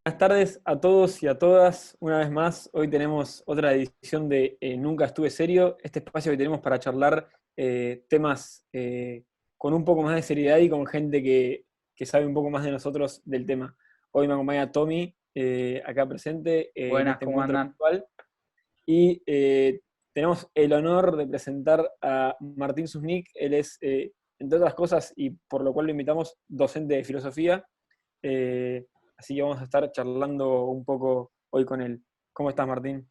Buenas tardes a todos y a todas. Una vez más, hoy tenemos otra edición de Nunca Estuve Serio, este espacio que tenemos para charlar temas con un poco más de seriedad y con gente que sabe un poco más de nosotros del tema. Hoy me acompaña Tommy, acá presente en Buenas, este ¿cómo encuentro andan? virtual. Y tenemos el honor de presentar a Martín Susnik. Él es, entre otras cosas, y por lo cual lo invitamos, docente de filosofía. Eh, Así que vamos a estar charlando un poco hoy con él. ¿Cómo estás, Martín?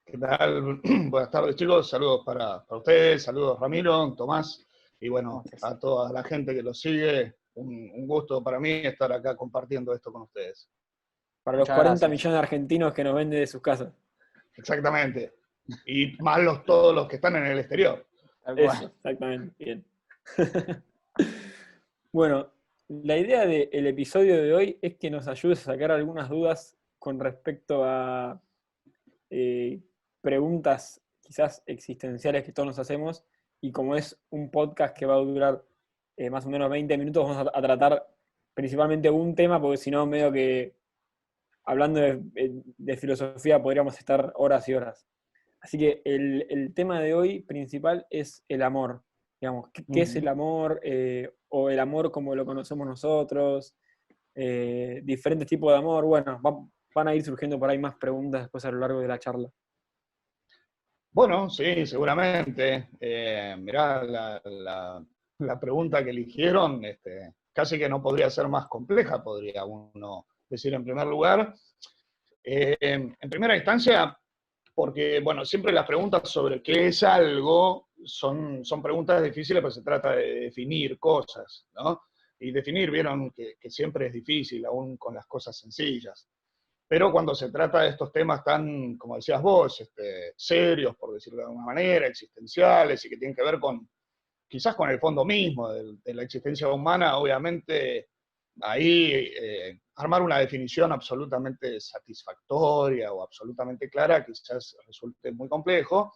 ¿Qué tal? Buenas tardes, chicos. Saludos para ustedes, saludos Ramiro, Tomás, y ¿Cómo bueno, estás? a toda la gente que los sigue. Un gusto para mí estar acá compartiendo esto con ustedes. Para los Muchas 40 gracias. millones de argentinos que nos ven desde sus casas. Exactamente. Y más todos los que están en el exterior. Tal Eso, cual. exactamente. Bien. Bueno, la idea del episodio de hoy es que nos ayudes a sacar algunas dudas con respecto a eh, preguntas quizás existenciales que todos nos hacemos, y como es un podcast que va a durar más o menos 20 minutos, vamos a tratar principalmente un tema, porque si no, medio que hablando de filosofía podríamos estar horas y horas. Así que el tema de hoy principal es el amor. Digamos, ¿qué es el Ujú. amor? O el amor como lo conocemos nosotros, diferentes tipos de amor. Bueno, van a ir surgiendo por ahí más preguntas después a lo largo de la charla. Bueno, sí, seguramente. Mirá, la pregunta que eligieron, casi que no podría ser más compleja, podría uno decir en primer lugar. En primera instancia, porque, bueno, siempre las preguntas sobre qué es algo son preguntas difíciles, porque se trata de definir cosas, ¿no? Y definir, vieron que siempre es difícil, aún con las cosas sencillas. Pero cuando se trata de estos temas tan, como decías vos, serios, por decirlo de alguna manera, existenciales, y que tienen que ver con, quizás con el fondo mismo de la existencia humana, obviamente ahí armar una definición absolutamente satisfactoria o absolutamente clara quizás resulte muy complejo.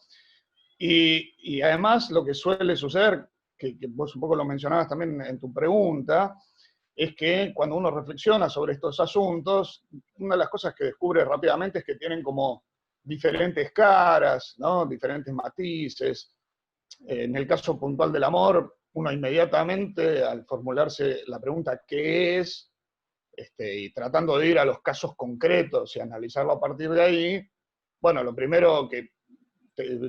Y además lo que suele suceder, que vos un poco lo mencionabas también en tu pregunta, es que cuando uno reflexiona sobre estos asuntos, una de las cosas que descubre rápidamente es que tienen como diferentes caras, ¿no? Diferentes matices. En el caso puntual del amor, uno inmediatamente, al formularse la pregunta ¿qué es? Y tratando de ir a los casos concretos y analizarlo a partir de ahí, bueno, lo primero que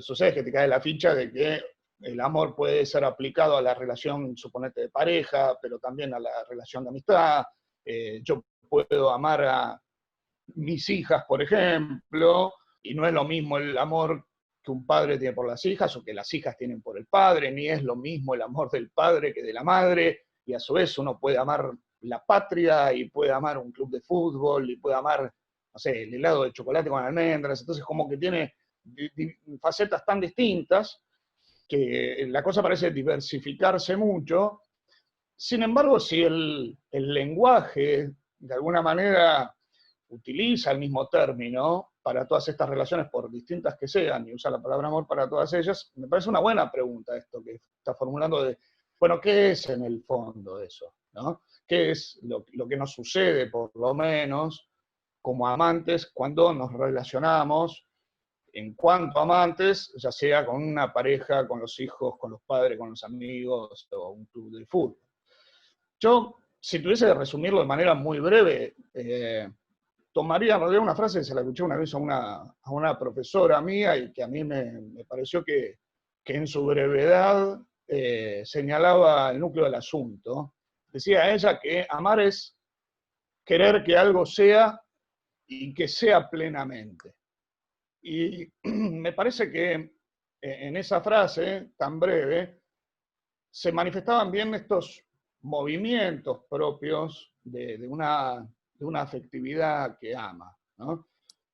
sucede es que te cae la ficha de que el amor puede ser aplicado a la relación, suponete, de pareja, pero también a la relación de amistad. Yo puedo amar a mis hijas, por ejemplo, y no es lo mismo el amor que un padre tiene por las hijas o que las hijas tienen por el padre, ni es lo mismo el amor del padre que de la madre, y a su vez uno puede amar la patria y puede amar un club de fútbol y puede amar, no sé, el helado de chocolate con almendras, entonces como que tiene facetas tan distintas que la cosa parece diversificarse mucho. Sin embargo, si el lenguaje de alguna manera utiliza el mismo término para todas estas relaciones, por distintas que sean, y usa la palabra amor para todas ellas, me parece una buena pregunta esto que está formulando de, bueno, ¿qué es en el fondo eso? ¿No? ¿Qué es lo que nos sucede, por lo menos, como amantes cuando nos relacionamos en cuanto a amantes, ya sea con una pareja, con los hijos, con los padres, con los amigos o un club de fútbol? Yo, si tuviese que resumirlo de manera muy breve, tomaría en realidad una frase que se la escuché una vez a una profesora mía y que a mí me pareció que en su brevedad señalaba el núcleo del asunto. Decía ella que amar es querer que algo sea y que sea plenamente. Y me parece que en esa frase tan breve se manifestaban bien estos movimientos propios de una afectividad que ama, ¿no?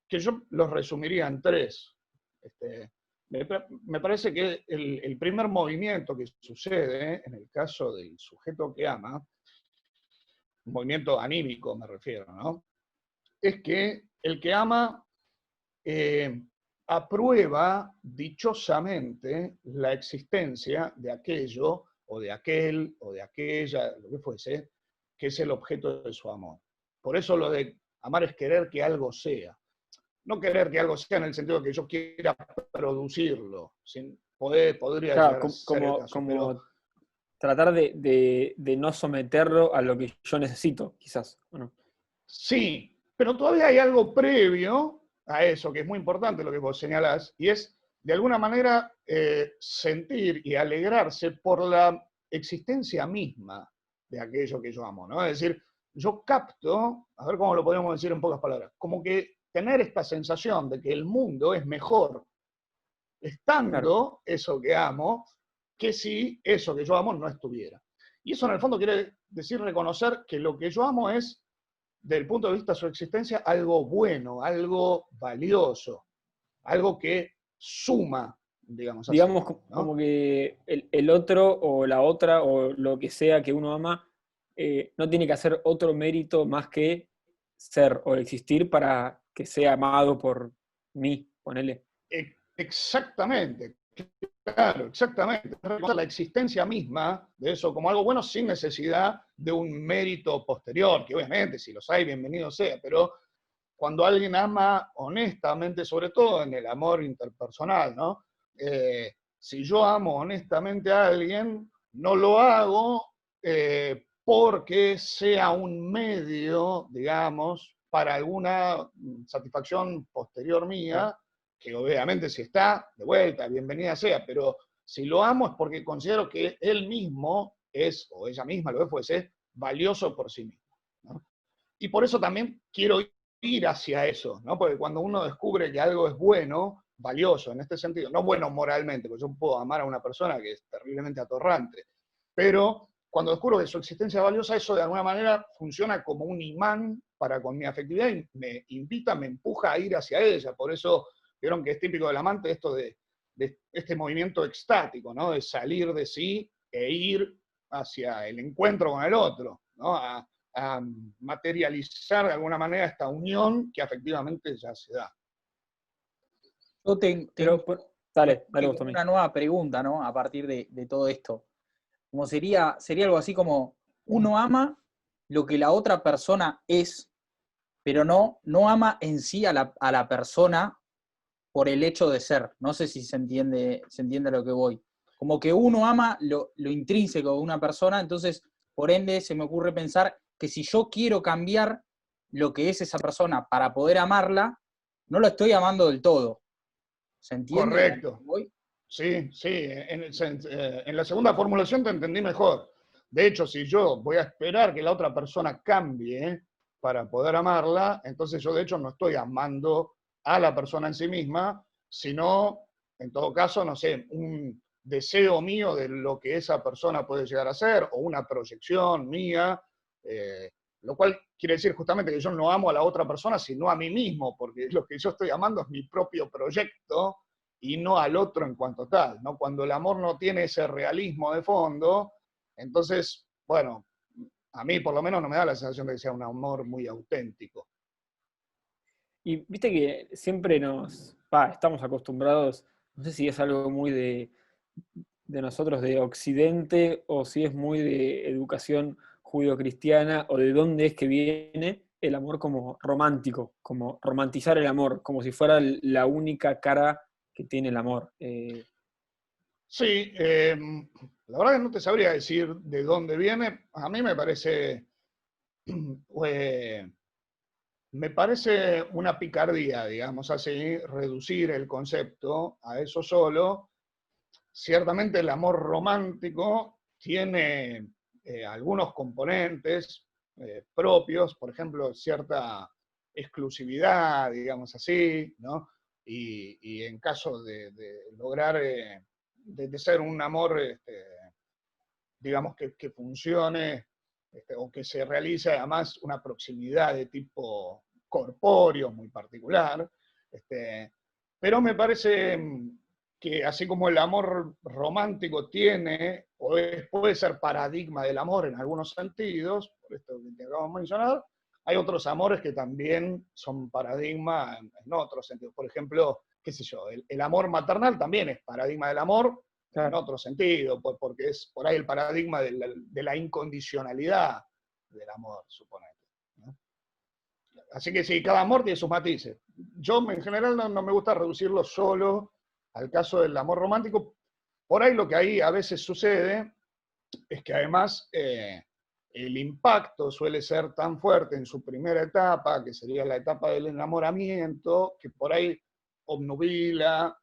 Que yo los resumiría en tres. Este, me parece que el primer movimiento que sucede en el caso del sujeto que ama, un movimiento anímico me refiero, ¿no? Es que el que ama eh, aprueba dichosamente la existencia de aquello o de aquel o de aquella, lo que fuese, que es el objeto de su amor. Por eso lo de Amar es querer que algo sea. No querer que algo sea en el sentido de que yo quiera producirlo. Podría Claro, llegar a ser el caso, pero como tratar de no someterlo a lo que yo necesito, quizás. ¿O no? sí, pero todavía hay algo previo a eso, que es muy importante lo que vos señalás, y es, de alguna manera, sentir y alegrarse por la existencia misma de aquello que yo amo, ¿no? Es decir, yo capto, a ver cómo lo podemos decir en pocas palabras, como que tener esta sensación de que el mundo es mejor Claro. estando eso que amo, que si eso que yo amo no estuviera. Y eso en el fondo quiere decir reconocer que lo que yo amo es, desde el punto de vista de su existencia, algo bueno, algo valioso, algo que suma, digamos así, Digamos como ¿no? que el otro o la otra o lo que sea que uno ama no tiene que hacer otro mérito más que ser o existir para que sea amado por mí, ponele. Exactamente, claro, exactamente. La existencia misma de eso como algo bueno sin necesidad de un mérito posterior, que obviamente si los hay, bienvenido sea, pero cuando alguien ama honestamente, sobre todo en el amor interpersonal, ¿no? Si yo amo honestamente a alguien, no lo hago porque sea un medio, digamos, para alguna satisfacción posterior Claro. mía, que obviamente si está, de vuelta, bienvenida sea, pero si lo amo es porque considero que él mismo es, o ella misma, lo que fuese, valioso por sí mismo, ¿no? Y por eso también quiero ir hacia eso, ¿no? Porque cuando uno descubre que algo es bueno, valioso en este sentido, no bueno moralmente, porque yo puedo amar a una persona que es terriblemente atorrante, pero cuando descubro que su existencia es valiosa, eso de alguna manera funciona como un imán para con mi afectividad y me invita, me empuja a ir hacia ella. Por eso vieron que es típico del amante esto de este movimiento extático, ¿no? De salir de sí e ir hacia el encuentro con el otro, ¿no? A materializar de alguna manera esta unión que afectivamente ya se da. Yo Pero, dale, dale vos, como Tommy. una nueva pregunta, ¿no? A partir de todo esto. Como sería algo así como, uno ama lo que la otra persona es, pero no ama en sí a la persona por el hecho de ser. No sé si se entiende a lo que voy. Como que uno ama lo intrínseco de una persona, entonces, por ende, se me ocurre pensar que si yo quiero cambiar lo que es esa persona para poder amarla, no lo estoy amando del todo. ¿Se entiende a lo que Correcto. voy? Sí, sí. En la segunda formulación te entendí mejor. De hecho, si yo voy a esperar que la otra persona cambie para poder amarla, entonces yo de hecho no estoy amando a la persona en sí misma, sino, en todo caso, no sé, un deseo mío de lo que esa persona puede llegar a ser o una proyección mía, eh, lo cual quiere decir justamente que yo no amo a la otra persona, sino a mí mismo, porque lo que yo estoy amando es mi propio proyecto y no al otro en cuanto tal, ¿no? Cuando el amor no tiene ese realismo de fondo, entonces, bueno, a mí por lo menos no me da la sensación de que sea un amor muy auténtico. Y viste que siempre estamos acostumbrados, no sé si es algo muy de nosotros de Occidente o si es muy de educación judio-cristiana o de dónde es que viene el amor como romántico, como romantizar el amor, como si fuera la única cara que tiene el amor. Sí, la verdad que no te sabría decir de dónde viene. A mí me parece una picardía, digamos así, reducir el concepto a eso solo. Ciertamente el amor romántico tiene algunos componentes propios, por ejemplo, cierta exclusividad, digamos así, ¿no? Y en caso de lograr de ser un amor, digamos, que funcione o que se realice además una proximidad de tipo corpóreo muy particular, pero me parece que así como el amor romántico tiene, puede ser paradigma del amor en algunos sentidos, por esto que te acabo de mencionar, hay otros amores que también son paradigma en otros sentidos. Por ejemplo, qué sé yo, el amor maternal también es paradigma del amor en Claro. otro sentido, porque es por ahí el paradigma de la incondicionalidad del amor, suponete, ¿no? Así que sí, cada amor tiene sus matices. Yo en general no me gusta reducirlo solo al caso del amor romántico. Por ahí lo que ahí a veces sucede es que además el impacto suele ser tan fuerte en su primera etapa, que sería la etapa del enamoramiento, que por ahí obnubila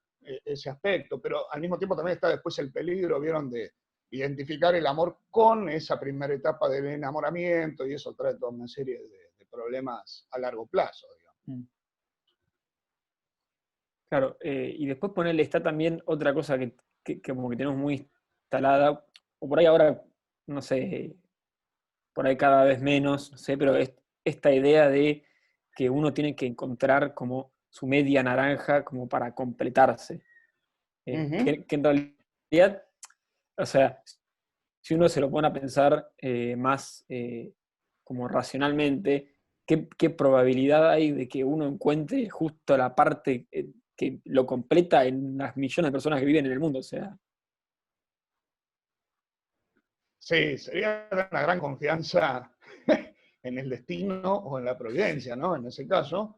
ese aspecto, pero al mismo tiempo también está después el peligro, vieron, de identificar el amor con esa primera etapa del enamoramiento, y eso trae toda una serie de problemas a largo plazo, digamos. Claro, y después ponerle, está también otra cosa que como que tenemos muy instalada, o por ahí ahora, no sé, por ahí cada vez menos, no sé, pero es esta idea de que uno tiene que encontrar como su media naranja como para completarse. Que en realidad, o sea, si uno se lo pone a pensar más como racionalmente, ¿qué probabilidad hay de que uno encuentre justo la parte que lo completa en las millones de personas que viven en el mundo? O sea, Sí, sería una gran confianza en el destino o en la providencia, ¿no? En ese caso.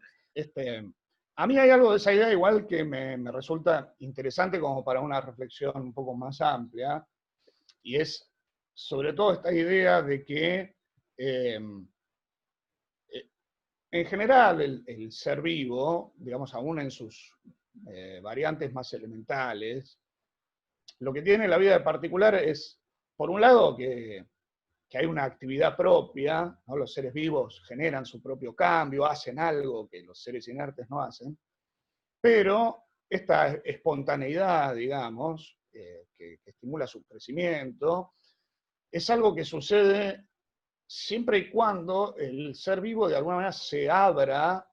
A mí hay algo de esa idea igual que me resulta interesante como para una reflexión un poco más amplia, y es sobre todo esta idea de que en general el ser vivo, digamos aún en sus variantes más elementales, lo que tiene la vida de particular es, por un lado, que hay una actividad propia, ¿no? Los seres vivos generan su propio cambio, hacen algo que los seres inertes no hacen, pero esta espontaneidad, digamos, que estimula su crecimiento, es algo que sucede siempre y cuando el ser vivo de alguna manera se abra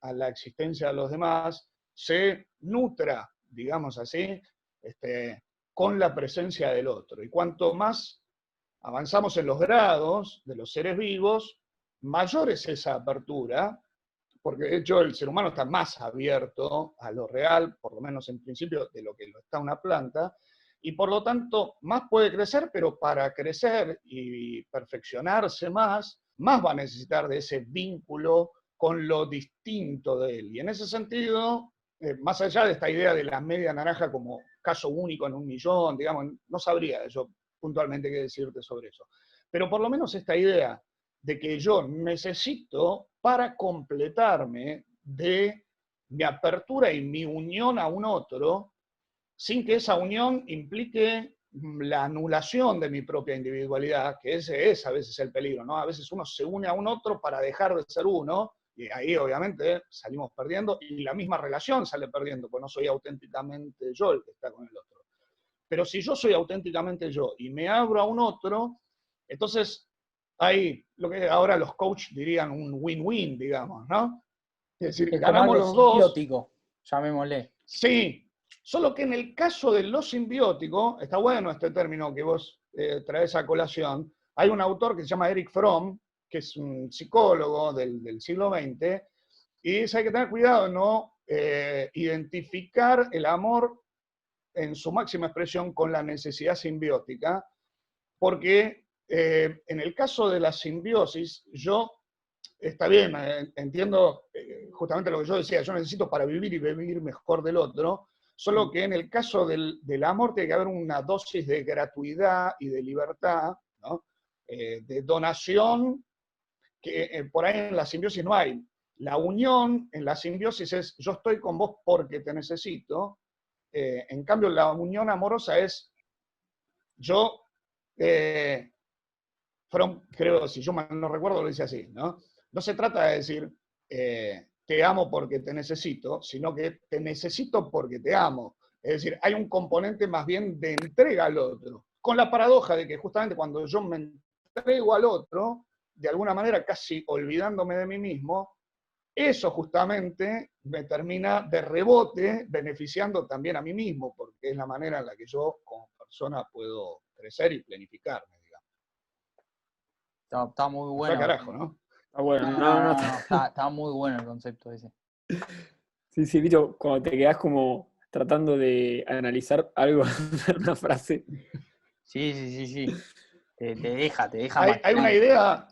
a la existencia de los demás, se nutra, digamos así, con la presencia del otro. Y cuanto más avanzamos en los grados de los seres vivos, mayor es esa apertura, porque de hecho el ser humano está más abierto a lo real, por lo menos en principio, de lo que lo está una planta, y por lo tanto más puede crecer, pero para crecer y perfeccionarse más va a necesitar de ese vínculo con lo distinto de él. Y en ese sentido, más allá de esta idea de la media naranja como caso único en un millón, digamos, no sabría yo puntualmente qué decirte sobre eso. Pero por lo menos esta idea de que yo necesito para completarme de mi apertura y mi unión a un otro, sin que esa unión implique la anulación de mi propia individualidad, que ese es a veces el peligro, ¿no? A veces uno se une a un otro para dejar de ser uno, y ahí obviamente salimos perdiendo, y la misma relación sale perdiendo, porque no soy auténticamente yo el que está con el otro. Pero si yo soy auténticamente yo y me abro a un otro, entonces hay lo que ahora los coaches dirían un win-win, digamos, ¿no? Es decir, Es como ganamos algo los dos. simbiótico, llamémosle. Sí, solo que en el caso de lo simbiótico, está bueno este término que vos traes a colación, hay un autor que se llama Erich Fromm, que es un psicólogo del siglo XX, y dice hay que tener cuidado de no identificar el amor en su máxima expresión con la necesidad simbiótica, porque en el caso de la simbiosis, yo, está bien, entiendo justamente lo que yo decía, yo necesito para vivir y vivir mejor del otro, solo que en el caso del amor tiene que haber una dosis de gratuidad y de libertad, ¿no? De donación, que por ahí en la simbiosis no hay. La unión en la simbiosis es yo estoy con vos porque te necesito. En cambio, la unión amorosa es yo, Fromm, creo, si yo mal no recuerdo, lo dice así, ¿no? No se trata de decir te amo porque te necesito, sino que te necesito porque te amo. Es decir, hay un componente más bien de entrega al otro, con la paradoja de que justamente cuando yo me entrego al otro, de alguna manera casi olvidándome de mí mismo, eso justamente me termina de rebote beneficiando también a mí mismo, porque es la manera en la que yo como persona puedo crecer y planificarme, digamos. Está muy Fue a bueno. carajo, ¿no? está bueno. No, está muy bueno el concepto ese. Sí, sí, Vito, cuando te quedás como tratando de analizar algo, una frase. Sí. Te deja Hay maquinando.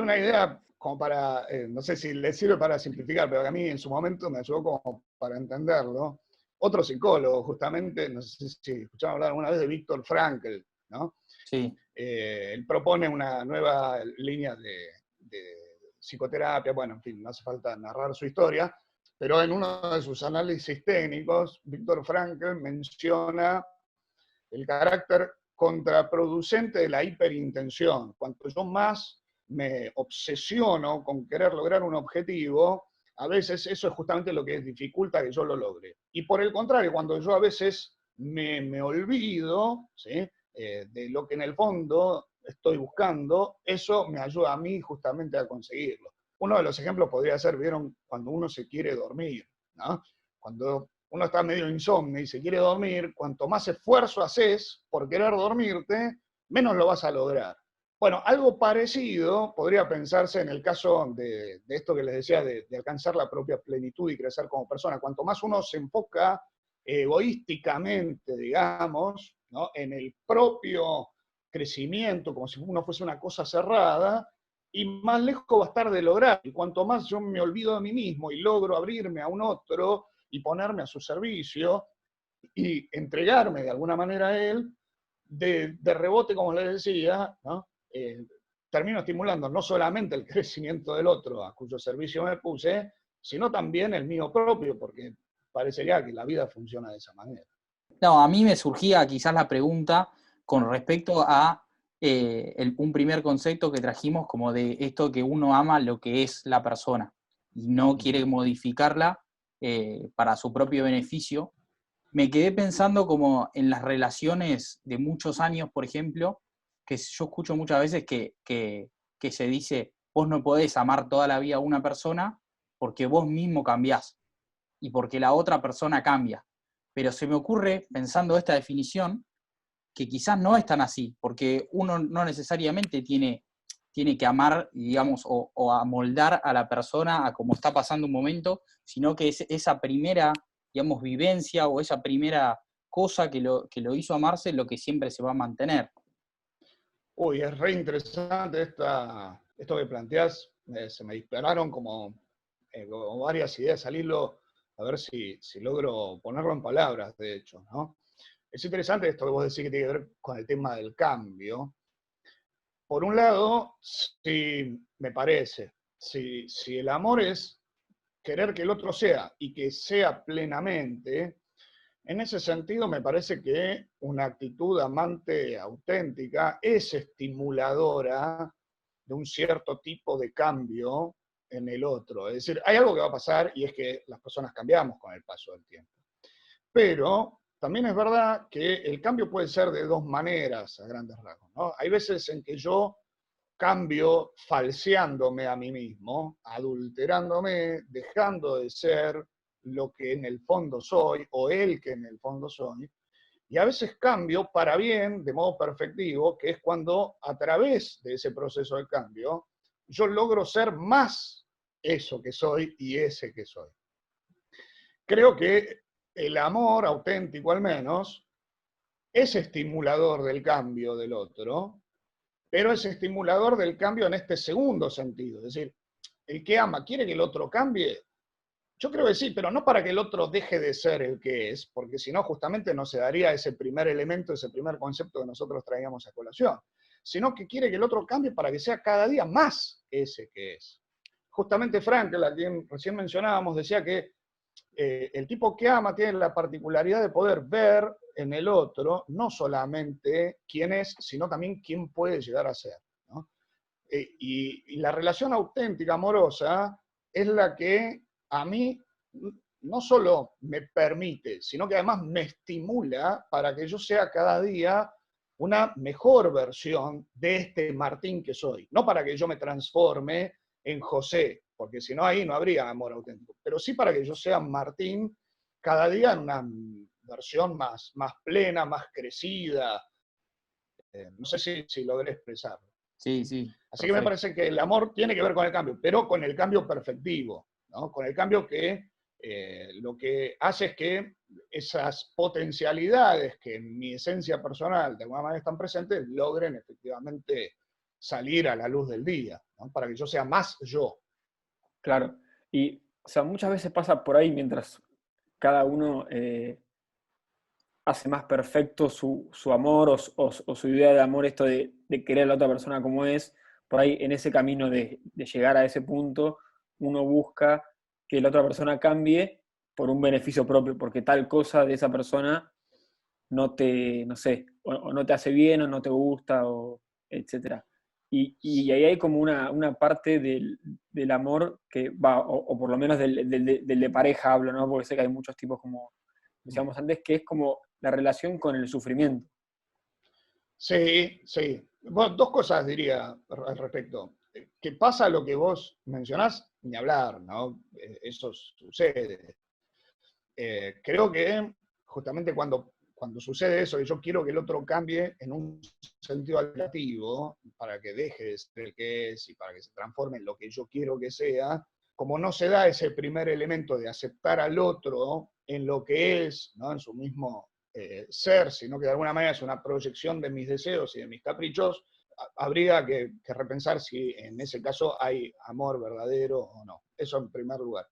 una idea como para, no sé si le sirve para simplificar, pero a mí en su momento me ayudó como para entenderlo. Otro psicólogo, justamente, no sé si escucharon hablar alguna vez de Viktor Frankl, ¿no? Sí. Él propone una nueva línea de psicoterapia, bueno, en fin, no hace falta narrar su historia, pero en uno de sus análisis técnicos, Viktor Frankl menciona el carácter contraproducente de la hiperintención. Cuanto yo más me obsesiono con querer lograr un objetivo, a veces eso es justamente lo que dificulta que yo lo logre. Y por el contrario, cuando yo a veces me olvido, ¿sí?, de lo que en el fondo estoy buscando, eso me ayuda a mí justamente a conseguirlo. Uno de los ejemplos podría ser, vieron, cuando uno se quiere dormir, ¿no? Cuando uno está medio insomnio y se quiere dormir, cuanto más esfuerzo haces por querer dormirte, menos lo vas a lograr. Bueno, algo parecido podría pensarse en el caso de esto que les decía, de alcanzar la propia plenitud y crecer como persona. Cuanto más uno se enfoca egoísticamente, digamos, ¿no?, en el propio crecimiento, como si uno fuese una cosa cerrada, y más lejos va a estar de lograr. Y cuanto más yo me olvido de mí mismo y logro abrirme a un otro y ponerme a su servicio y entregarme de alguna manera a él, de rebote, como les decía, ¿no?, termino estimulando no solamente el crecimiento del otro a cuyo servicio me puse, sino también el mío propio, porque parecería que la vida funciona de esa manera. No, a mí me surgía quizás la pregunta con respecto a un primer concepto que trajimos, como de esto que uno ama lo que es la persona y no quiere modificarla para su propio beneficio. Me quedé pensando como en las relaciones de muchos años, por ejemplo, que yo escucho muchas veces que se dice, vos no podés amar toda la vida a una persona porque vos mismo cambiás y porque la otra persona cambia. Pero se me ocurre, pensando esta definición, que quizás no es tan así, porque uno no necesariamente tiene que amar, digamos, o amoldar a la persona a cómo está pasando un momento, sino que es esa primera, digamos, vivencia o esa primera cosa que lo hizo amarse lo que siempre se va a mantener. Uy, es re interesante esto que planteás. Se me dispararon como varias ideas al hilo, a ver si logro ponerlo en palabras, de hecho, ¿no? Es interesante esto que vos decís que tiene que ver con el tema del cambio. Por un lado, sí, me parece, si el amor es querer que el otro sea y que sea plenamente, en ese sentido me parece que una actitud amante auténtica es estimuladora de un cierto tipo de cambio en el otro. Es decir, hay algo que va a pasar y es que las personas cambiamos con el paso del tiempo. Pero también es verdad que el cambio puede ser de dos maneras a grandes rasgos, ¿no? Hay veces en que yo cambio falseándome a mí mismo, adulterándome, dejando de ser lo que en el fondo soy o el que en el fondo soy, y a veces cambio para bien, de modo perfectivo, que es cuando a través de ese proceso de cambio yo logro ser más eso que soy y ese que soy. Creo que el amor auténtico, al menos, es estimulador del cambio del otro, pero es estimulador del cambio en este segundo sentido. Es decir, el que ama quiere que el otro cambie. Yo creo que sí, pero no para que el otro deje de ser el que es, porque si no, justamente no se daría ese primer elemento, ese primer concepto que nosotros traíamos a colación, sino que quiere que el otro cambie para que sea cada día más ese que es. Justamente Frankl, a quien recién mencionábamos, decía que el tipo que ama tiene la particularidad de poder ver en el otro no solamente quién es, sino también quién puede llegar a ser, ¿no? Y la relación auténtica, amorosa, es la que a mí no solo me permite, sino que además me estimula para que yo sea cada día una mejor versión de este Martín que soy. No para que yo me transforme en José, porque si no ahí no habría amor auténtico, pero sí para que yo sea Martín cada día en una versión más plena, más crecida. No sé si logré expresarlo. Sí, sí. Así que me parece que el amor tiene que ver con el cambio, pero con el cambio perfectivo, ¿no? Con el cambio que lo que hace es que esas potencialidades que en mi esencia personal de alguna manera están presentes, logren efectivamente salir a la luz del día, ¿no? Para que yo sea más yo. Claro. Y, o sea, muchas veces pasa por ahí mientras cada uno hace más perfecto su amor o su idea de amor, esto de querer a la otra persona como es, por ahí en ese camino de llegar a ese punto, uno busca que la otra persona cambie por un beneficio propio, porque tal cosa de esa persona no te, no sé, o no te hace bien, o no te gusta, o etcétera. Y ahí hay como una parte del amor que va, o por lo menos del de pareja hablo, ¿no? Porque sé que hay muchos tipos, como decíamos antes, que es como la relación con el sufrimiento. Sí, sí. Bueno, dos cosas diría al respecto. Que pasa lo que vos mencionás, ni hablar, ¿no? Eso sucede. Creo que justamente cuando sucede eso, y yo quiero que el otro cambie en un sentido alternativo, para que deje de ser el que es y para que se transforme en lo que yo quiero que sea, como no se da ese primer elemento de aceptar al otro en lo que es, ¿no? En su mismo ser, sino que de alguna manera es una proyección de mis deseos y de mis caprichos, habría que repensar si en ese caso hay amor verdadero o no. Eso en primer lugar.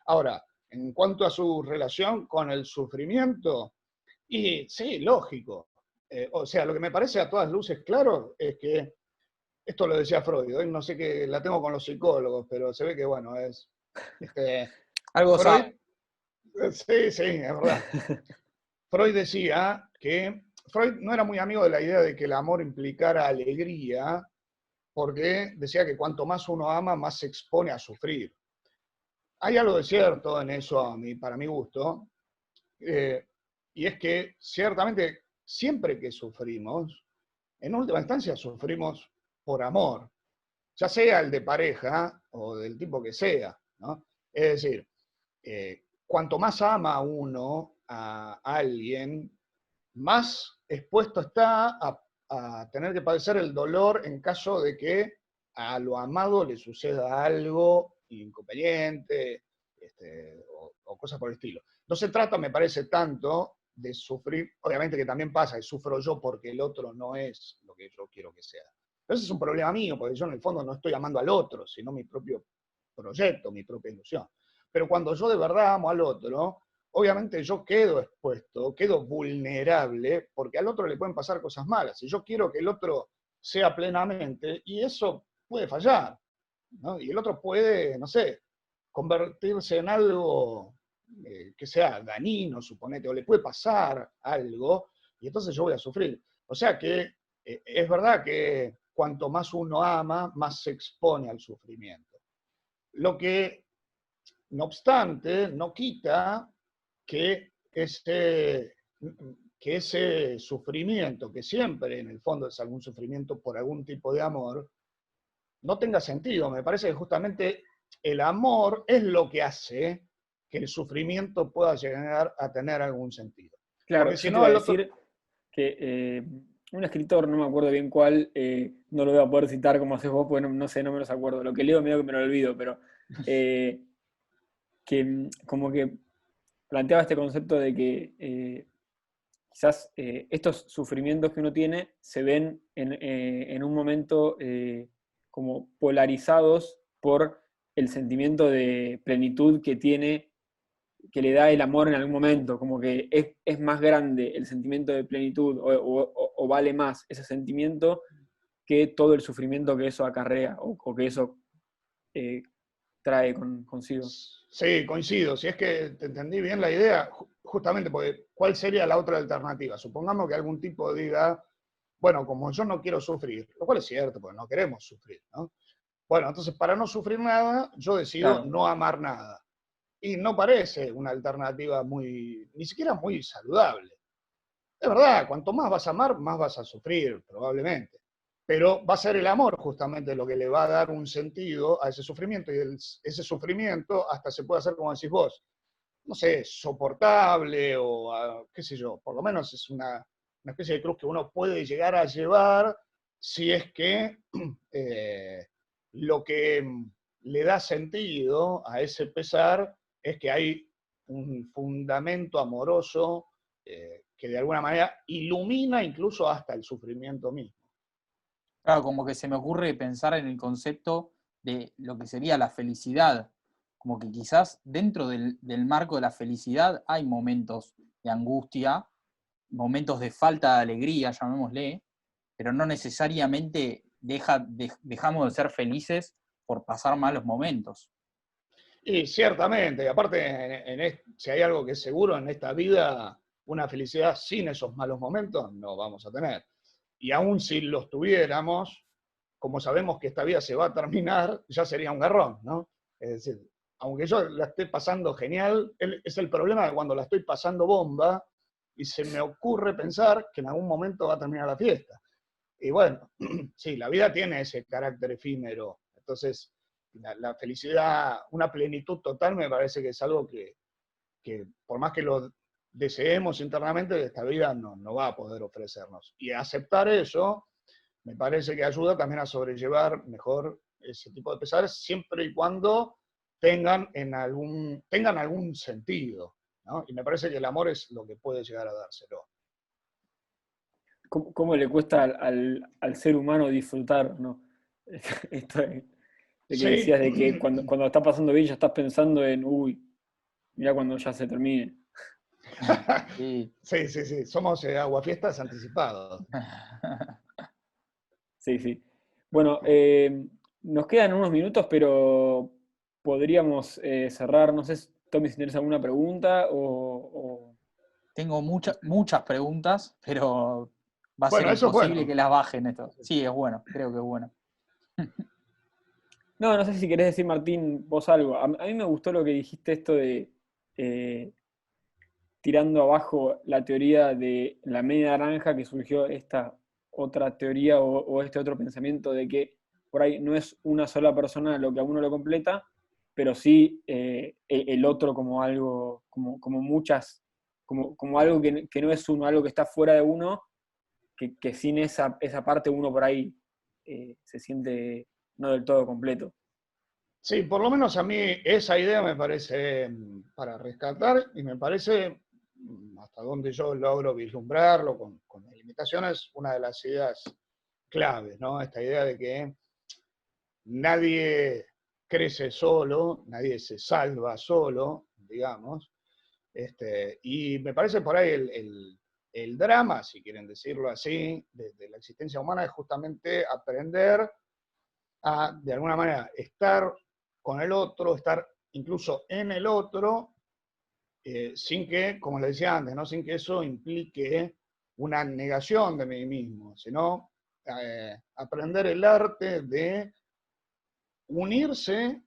Ahora, en cuanto a su relación con el sufrimiento, y sí, lógico. O sea, lo que me parece a todas luces claro es que, esto lo decía Freud, hoy no sé qué, la tengo con los psicólogos, pero se ve que, bueno, es... Algo Freud, sabe. sí, sí, es verdad. Freud decía que Freud no era muy amigo de la idea de que el amor implicara alegría, porque decía que cuanto más uno ama, más se expone a sufrir. Hay algo de cierto en eso, para mi gusto, eh, y es que ciertamente siempre que sufrimos, en última instancia sufrimos por amor, ya sea el de pareja o del tipo que sea, ¿no? Es decir, cuanto más ama uno a alguien, más expuesto está a tener que padecer el dolor en caso de que a lo amado le suceda algo inconveniente, o cosas por el estilo. No se trata, me parece, tanto de sufrir, obviamente que también pasa, y sufro yo porque el otro no es lo que yo quiero que sea. Pero ese es un problema mío, porque yo en el fondo no estoy amando al otro, sino mi propio proyecto, mi propia ilusión. Pero cuando yo de verdad amo al otro, obviamente yo quedo expuesto, quedo vulnerable, porque al otro le pueden pasar cosas malas. Y yo quiero que el otro sea plenamente, y eso puede fallar, ¿no? Y el otro puede, no sé, convertirse en algo que sea dañino, suponete, o le puede pasar algo, y entonces yo voy a sufrir. O sea que es verdad que cuanto más uno ama, más se expone al sufrimiento. Lo que, no obstante, no quita que que ese sufrimiento, que siempre en el fondo es algún sufrimiento por algún tipo de amor, no tenga sentido. Me parece que justamente el amor es lo que hace que el sufrimiento pueda llegar a tener algún sentido. Claro, Porque si yo te iba no, a el otro... decir que un escritor, no me acuerdo bien cuál, no lo voy a poder citar como haces vos, porque no sé, no me los acuerdo. Lo que leo medio que me lo olvido, pero eh, que como que planteaba este concepto de que quizás estos sufrimientos que uno tiene se ven en un momento como polarizados por el sentimiento de plenitud que tiene, que le da el amor en algún momento, como que es más grande el sentimiento de plenitud o vale más ese sentimiento que todo el sufrimiento que eso acarrea o que eso eh, trae consigo. Sí, coincido. Si es que te entendí bien la idea, justamente porque ¿cuál sería la otra alternativa? Supongamos que algún tipo diga, bueno, como yo no quiero sufrir, lo cual es cierto, porque no queremos sufrir, ¿no? Bueno, entonces para no sufrir nada, yo decido Claro, no amar nada. Y no parece una alternativa ni siquiera muy saludable. Es verdad, cuanto más vas a amar, más vas a sufrir, probablemente. Pero va a ser el amor justamente lo que le va a dar un sentido a ese sufrimiento. Y ese sufrimiento hasta se puede hacer, como decís vos, no sé, soportable o qué sé yo, por lo menos es una especie de cruz que uno puede llegar a llevar si es que eh, lo que le da sentido a ese pesar es que hay un fundamento amoroso que de alguna manera ilumina incluso hasta el sufrimiento mismo. Claro, como que se me ocurre pensar en el concepto de lo que sería la felicidad. Como que quizás dentro del marco de la felicidad hay momentos de angustia, momentos de falta de alegría, llamémosle, pero no necesariamente dejamos de ser felices por pasar malos momentos. Y ciertamente, aparte, si hay algo que es seguro en esta vida, una felicidad sin esos malos momentos no vamos a tener. Y aún si los tuviéramos, como sabemos que esta vida se va a terminar, ya sería un garrón, ¿no? Es decir, aunque yo la esté pasando genial, es el problema de cuando la estoy pasando bomba y se me ocurre pensar que en algún momento va a terminar la fiesta. Y bueno, sí, la vida tiene ese carácter efímero. Entonces, la felicidad, una plenitud total, me parece que es algo que por más que lo deseemos internamente, esta vida no va a poder ofrecernos. Y aceptar eso, me parece que ayuda también a sobrellevar mejor ese tipo de pesares, siempre y cuando tengan algún sentido, ¿no? Y me parece que el amor es lo que puede llegar a dárselo. ¿Cómo le cuesta al ser humano disfrutar, ¿no? Esto de que Sí, decías de que cuando está pasando bien ya estás pensando en, uy, mira cuando ya se termine. Sí. sí, somos aguafiestas anticipados. Sí, sí. Bueno, nos quedan unos minutos, pero podríamos cerrar. No sé, Tommy, si tienes alguna pregunta o... Tengo muchas preguntas, pero va a ser Bueno, eso es imposible bueno. que las bajen esto. Sí, es bueno, creo que es bueno. No, no sé si querés decir, Martín, vos algo. A mí me gustó lo que dijiste esto de eh, tirando abajo la teoría de la media naranja, que surgió esta otra teoría o este otro pensamiento de que por ahí no es una sola persona lo que a uno lo completa, pero sí el otro como algo, como muchas, como algo que no es uno, algo que está fuera de uno, que sin esa parte uno por ahí se siente no del todo completo. Sí, por lo menos a mí esa idea me parece para rescatar y me parece, hasta donde yo logro vislumbrarlo con las limitaciones, una de las ideas claves, ¿no? Esta idea de que nadie crece solo, nadie se salva solo, digamos, y me parece por ahí el drama, si quieren decirlo así, de la existencia humana es justamente aprender a, de alguna manera, estar con el otro, estar incluso en el otro, sin que, como les decía antes, ¿no? Sin que eso implique una negación de mí mismo, sino aprender el arte de unirse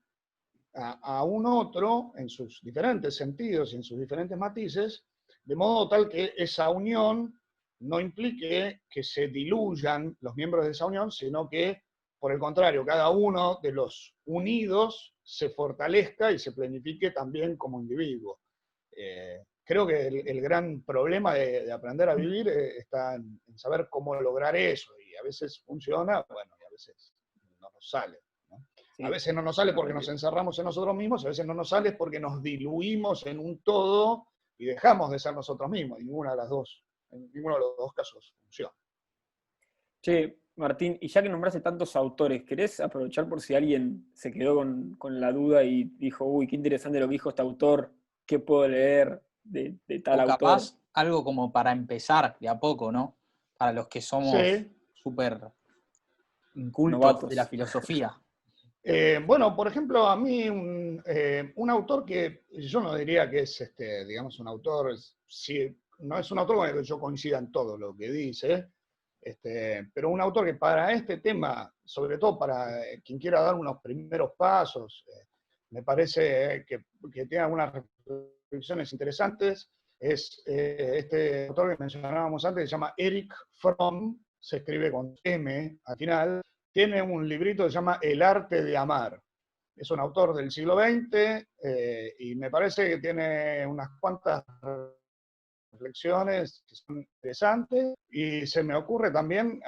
a un otro en sus diferentes sentidos y en sus diferentes matices, de modo tal que esa unión no implique que se diluyan los miembros de esa unión, sino que, por el contrario, cada uno de los unidos se fortalezca y se planifique también como individuo. Creo que el gran problema de aprender a vivir está en saber cómo lograr eso, y a veces funciona, bueno, y a veces no nos sale, ¿no? A Sí, veces no nos sale porque nos encerramos en nosotros mismos, a veces no nos sale porque nos diluimos en un todo y dejamos de ser nosotros mismos. Y ninguna de las dos, en ninguno de los dos casos funciona. che, Martín, y ya que nombraste tantos autores, ¿querés aprovechar por si alguien se quedó con la duda y dijo, uy, qué interesante lo que dijo este autor, qué puedo leer de tal O autor? capaz algo como para empezar de a poco, ¿no? Para los que somos Sí. súper incultos de la Novatos. filosofía. Bueno, por ejemplo, a mí un autor que yo no diría que es, digamos, un autor, si, no es un autor con el que yo coincida en todo lo que dice, pero un autor que para este tema, sobre todo para quien quiera dar unos primeros pasos, me parece que tiene algunas reflexiones interesantes, es este autor que mencionábamos antes, que se llama Erich Fromm, se escribe con M al final, tiene un librito que se llama El arte de amar. Es un autor del siglo XX y me parece que tiene unas cuantas reflexiones que son interesantes y se me ocurre también,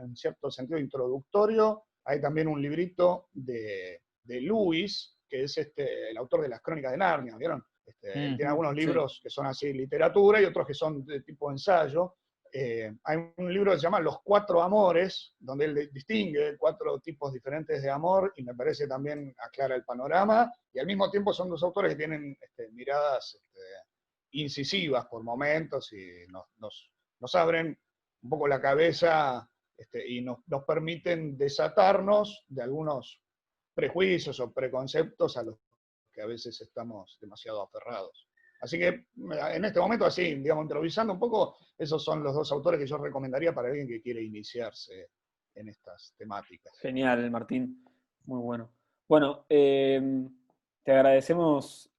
en cierto sentido introductorio, hay también un librito de Lewis, que es el autor de las Crónicas de Narnia, ¿vieron? Él tiene algunos Sí. libros que son así literatura y otros que son de tipo ensayo. hay un libro que se llama Los Cuatro Amores, donde él distingue 4 tipos diferentes de amor y me parece también aclara el panorama, y al mismo tiempo son 2 autores que tienen miradas incisivas por momentos y nos abren un poco la cabeza y nos permiten desatarnos de algunos prejuicios o preconceptos a los que a veces estamos demasiado aferrados. Así que en este momento, así, digamos, improvisando un poco, esos son los 2 autores que yo recomendaría para alguien que quiere iniciarse en estas temáticas. Genial, Martín. Muy bueno. Bueno, te agradecemos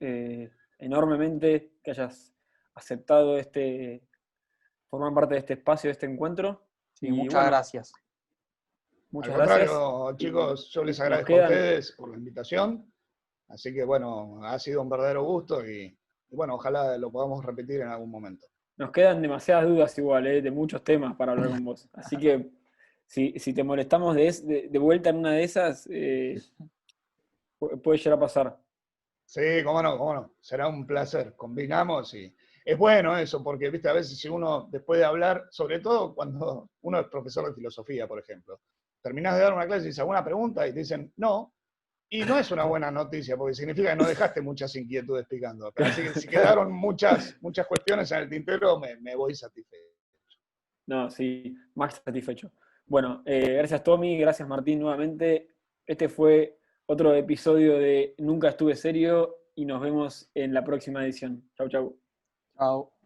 enormemente que hayas aceptado formar parte de este espacio, de este encuentro. Sí, muchas gracias. Muchas Al gracias. contrario, chicos, yo les agradezco quedan... a ustedes por la invitación. Así que bueno, ha sido un verdadero gusto y bueno, ojalá lo podamos repetir en algún momento. Nos quedan demasiadas dudas igual, de muchos temas para hablar con vos. Así que si te molestamos de vuelta en una de esas, puede llegar a pasar. Sí, cómo no. Será un placer. Combinamos y es bueno eso, porque viste, a veces si uno, después de hablar, sobre todo cuando uno es profesor de filosofía, por ejemplo, terminás de dar una clase y dices alguna pregunta y te dicen no, y no es una buena noticia, porque significa que no dejaste muchas inquietudes picando. Así que si quedaron muchas cuestiones en el tintero, me voy satisfecho. No, sí, más satisfecho. Bueno, gracias Tommy, gracias Martín nuevamente. Este fue otro episodio de Nunca Estuve Serio y nos vemos en la próxima edición. Chau, chau. Chao.